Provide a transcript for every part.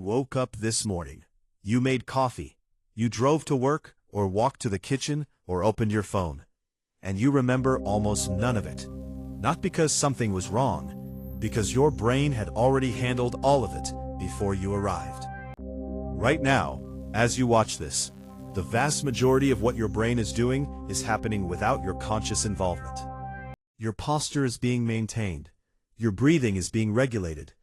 woke up this morning. You made coffee. You drove to work, or walked to the kitchen, or opened your phone. And you remember almost none of it. Not because something was wrong, because your brain had already handled all of it before you arrived. Right now, as you watch this, the vast majority of what your brain is doing is happening without your conscious involvement. Your posture is being maintained. Your breathing is being regulated.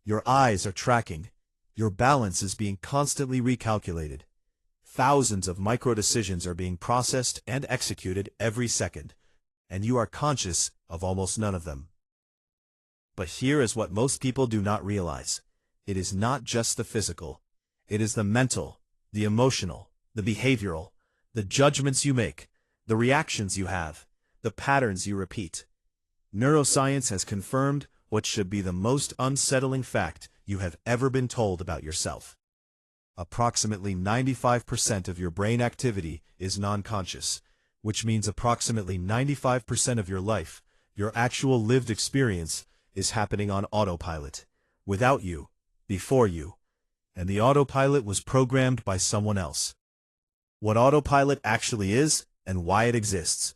Your eyes are tracking. Your balance is being constantly recalculated. Thousands of micro-decisions are being processed and executed every second, and you are conscious of almost none of them. But here is what most people do not realize. It is not just the physical. It is the mental, the emotional, the behavioral, the judgments you make, the reactions you have, the patterns you repeat. Neuroscience has confirmed what should be the most unsettling fact you have ever been told about yourself. Approximately 95% of your brain activity is non-conscious, which means approximately 95% of your life, your actual lived experience, is happening on autopilot, without you, before you, and the autopilot was programmed by someone else. What autopilot actually is and why it exists.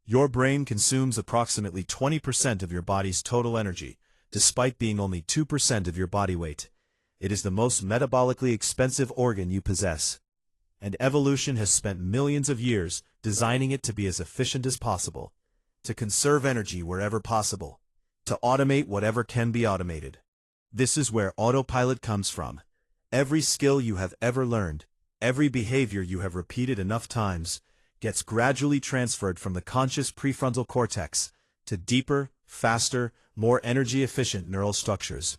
Your brain consumes approximately 20% of your body's total energy, despite being only 2% of your body weight. It is the most metabolically expensive organ you possess, and evolution has spent millions of years designing it to be as efficient as possible, to conserve energy wherever possible, to automate whatever can be automated. This is where autopilot comes from. Every skill you have ever learned, every behavior you have repeated enough times, gets gradually transferred from the conscious prefrontal cortex to deeper, faster, more energy-efficient neural structures.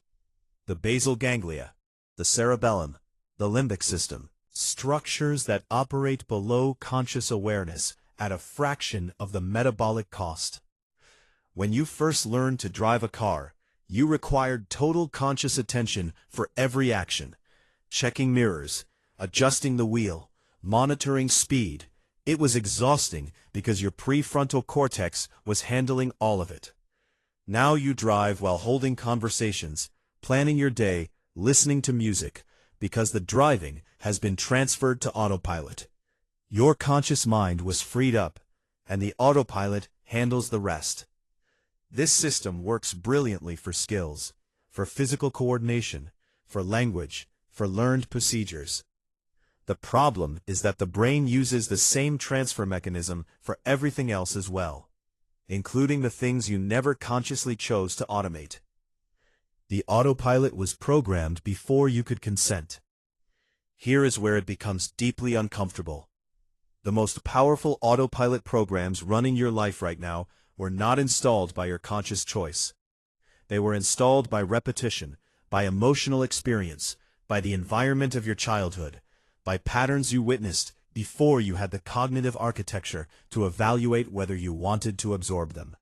The basal ganglia, the cerebellum, the limbic system, structures that operate below conscious awareness at a fraction of the metabolic cost. When you first learned to drive a car, you required total conscious attention for every action. Checking mirrors, adjusting the wheel, monitoring speed. It was exhausting because your prefrontal cortex was handling all of it. Now you drive while holding conversations, planning your day, listening to music, because the driving has been transferred to autopilot. Your conscious mind was freed up, and the autopilot handles the rest. This system works brilliantly for skills, for physical coordination, for language, for learned procedures. The problem is that the brain uses the same transfer mechanism for everything else as well, including the things you never consciously chose to automate. The autopilot was programmed before you could consent. Here is where it becomes deeply uncomfortable. The most powerful autopilot programs running your life right now were not installed by your conscious choice. They were installed by repetition, by emotional experience, by the environment of your childhood, by patterns you witnessed before you had the cognitive architecture to evaluate whether you wanted to absorb them.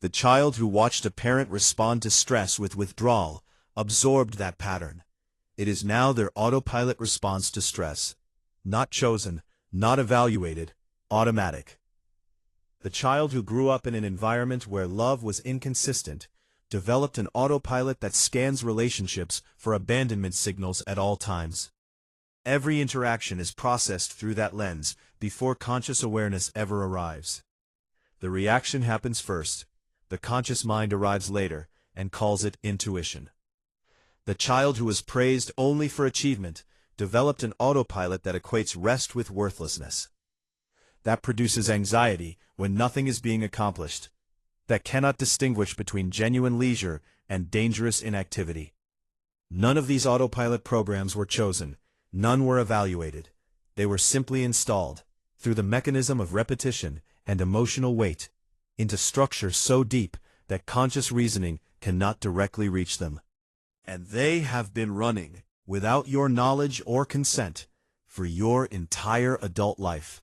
The child who watched a parent respond to stress with withdrawal absorbed that pattern. It is now their autopilot response to stress. Not chosen, not evaluated, automatic. The child who grew up in an environment where love was inconsistent developed an autopilot that scans relationships for abandonment signals at all times. Every interaction is processed through that lens before conscious awareness ever arrives. The reaction happens first. The conscious mind arrives later and calls it intuition. The child who was praised only for achievement developed an autopilot that equates rest with worthlessness. That produces anxiety when nothing is being accomplished, that cannot distinguish between genuine leisure and dangerous inactivity. None of these autopilot programs were chosen. None were evaluated. They were simply installed, through the mechanism of repetition and emotional weight, into structures so deep that conscious reasoning cannot directly reach them. And they have been running, without your knowledge or consent, for your entire adult life.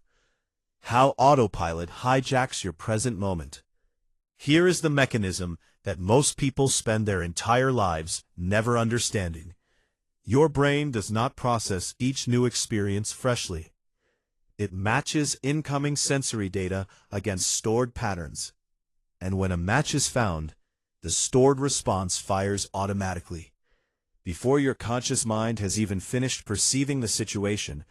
How autopilot hijacks your present moment. Here is the mechanism that most people spend their entire lives never understanding. Your brain does not process each new experience freshly. It matches incoming sensory data against stored patterns. And when a match is found, the stored response fires automatically. Before your conscious mind has even finished perceiving the situation,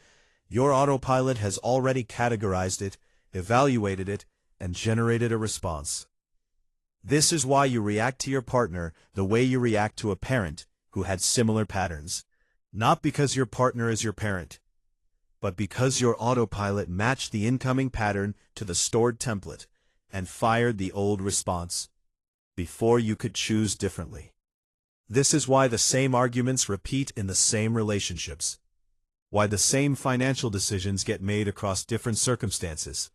your autopilot has already categorized it, evaluated it, and generated a response. This is why you react to your partner the way you react to a parent who had similar patterns. Not because your partner is your parent, but because your autopilot matched the incoming pattern to the stored template and fired the old response before you could choose differently. This is why the same arguments repeat in the same relationships, why the same financial decisions get made across different circumstances,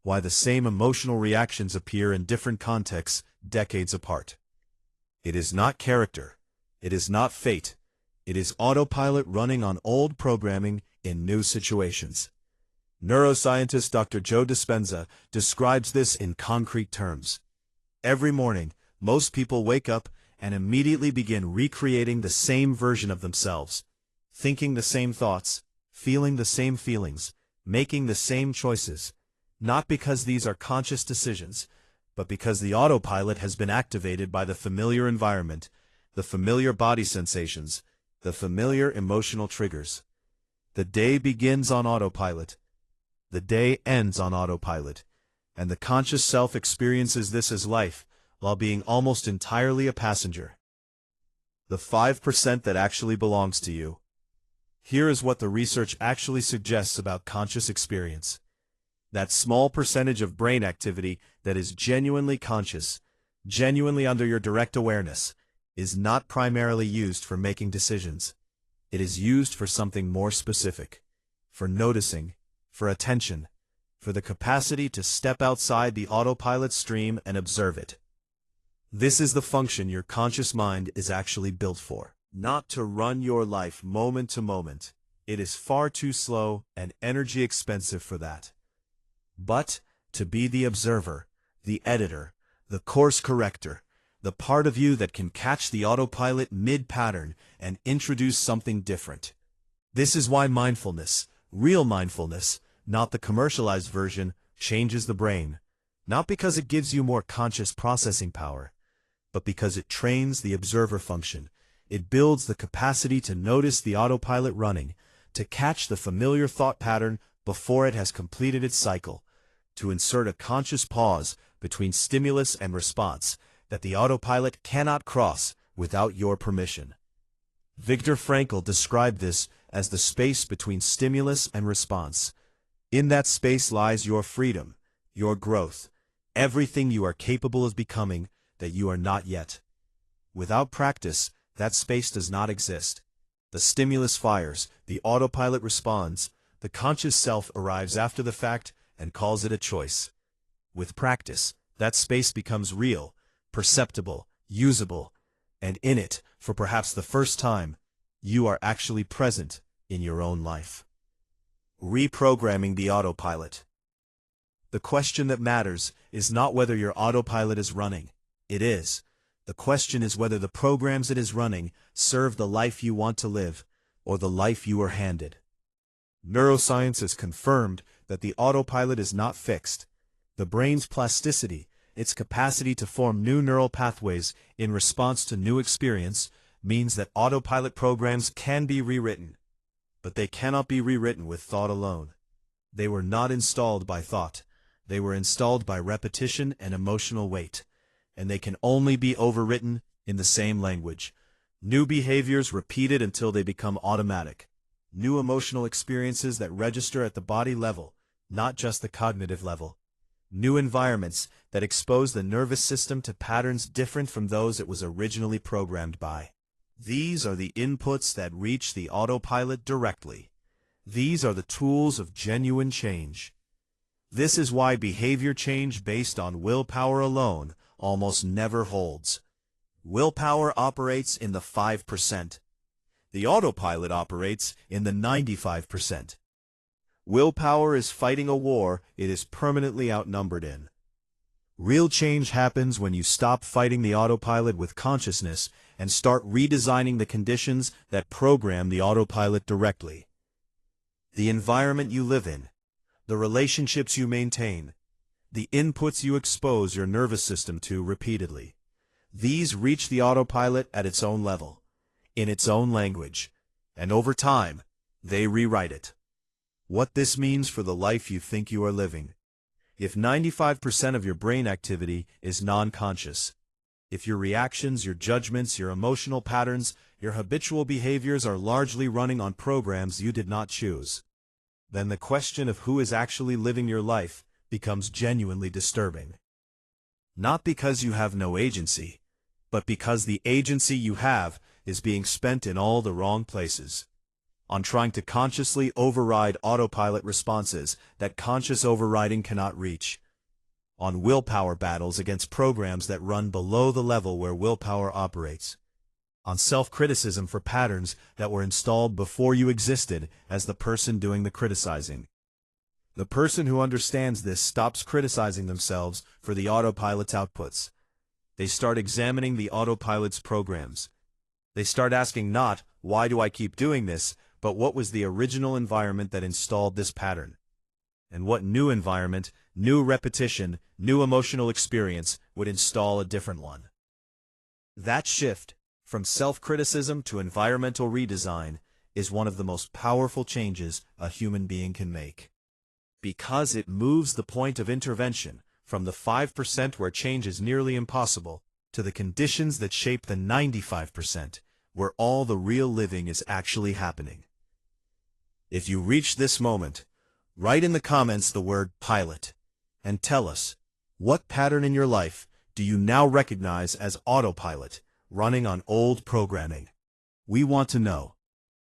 why the same emotional reactions appear in different contexts decades apart. It is not character, it is not fate, it is autopilot running on old programming in new situations. Neuroscientist Dr. Joe Dispenza describes this in concrete terms. Every morning, most people wake up and immediately begin recreating the same version of themselves, thinking the same thoughts, feeling the same feelings, making the same choices, not because these are conscious decisions, but because the autopilot has been activated by the familiar environment, the familiar body sensations, the familiar emotional triggers. The day begins on autopilot. The day ends on autopilot, and the conscious self experiences this as life, while being almost entirely a passenger. The 5% that actually belongs to you. Here is what the research actually suggests about conscious experience. That small percentage of brain activity that is genuinely conscious, genuinely under your direct awareness, is not primarily used for making decisions. It is used for something more specific, for noticing, for attention, for the capacity to step outside the autopilot stream and observe it. This is the function your conscious mind is actually built for. Not to run your life moment to moment. It is far too slow and energy expensive for that. But to be the observer, the editor, the course corrector, the part of you that can catch the autopilot mid-pattern and introduce something different. This is why mindfulness, real mindfulness, not the commercialized version, changes the brain. Not because it gives you more conscious processing power, but because it trains the observer function. It builds the capacity to notice the autopilot running, to catch the familiar thought pattern before it has completed its cycle, to insert a conscious pause between stimulus and response that the autopilot cannot cross without your permission. Viktor Frankl described this as the space between stimulus and response. In that space lies your freedom, your growth, everything you are capable of becoming that you are not yet. Without practice, that space does not exist. The stimulus fires, the autopilot responds, the conscious self arrives after the fact and calls it a choice. With practice, that space becomes real, perceptible, usable, and in it, for perhaps the first time, you are actually present in your own life. Reprogramming the autopilot. The question that matters is not whether your autopilot is running. It is. The question is whether the programs it is running serve the life you want to live, or the life you are handed. Neuroscience has confirmed that the autopilot is not fixed. The brain's plasticity, its capacity to form new neural pathways in response to new experience, means that autopilot programs can be rewritten. But they cannot be rewritten with thought alone. They were not installed by thought. They were installed by repetition and emotional weight. And they can only be overwritten in the same language. New behaviors repeated until they become automatic. New emotional experiences that register at the body level, not just the cognitive level. New environments that expose the nervous system to patterns different from those it was originally programmed by. These are the inputs that reach the autopilot directly. These are the tools of genuine change. This is why behavior change based on willpower alone almost never holds. Willpower operates in the 5%. The autopilot operates in the 95%. Willpower is fighting a war it is permanently outnumbered in. Real change happens when you stop fighting the autopilot with consciousness and start redesigning the conditions that program the autopilot directly. The environment you live in, the relationships you maintain, the inputs you expose your nervous system to repeatedly. These reach the autopilot at its own level. in its own language, and over time, they rewrite it. What this means for the life you think you are living. If 95% of your brain activity is non-conscious, if your reactions, your judgments, your emotional patterns, your habitual behaviors are largely running on programs you did not choose, then the question of who is actually living your life becomes genuinely disturbing. Not because you have no agency, but because the agency you have is being spent in all the wrong places. On trying to consciously override autopilot responses that conscious overriding cannot reach. On willpower battles against programs that run below the level where willpower operates. On self-criticism for patterns that were installed before you existed as the person doing the criticizing. The person who understands this stops criticizing themselves for the autopilot's outputs. They start examining the autopilot's programs. They start asking not, why do I keep doing this, but what was the original environment that installed this pattern? And what new environment, new repetition, new emotional experience would install a different one? That shift, from self-criticism to environmental redesign, is one of the most powerful changes a human being can make. Because it moves the point of intervention from the 5% where change is nearly impossible to the conditions that shape the 95%, where all the real living is actually happening. If you reach this moment, write in the comments the word pilot, and tell us, what pattern in your life do you now recognize as autopilot, running on old programming? We want to know.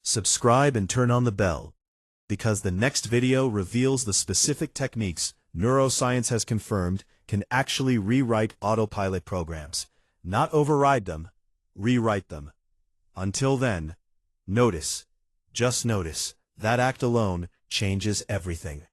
Subscribe and turn on the bell, because the next video reveals the specific techniques neuroscience has confirmed can actually rewrite autopilot programs. Not override them, rewrite them. Until then, notice, just notice. That act alone changes everything.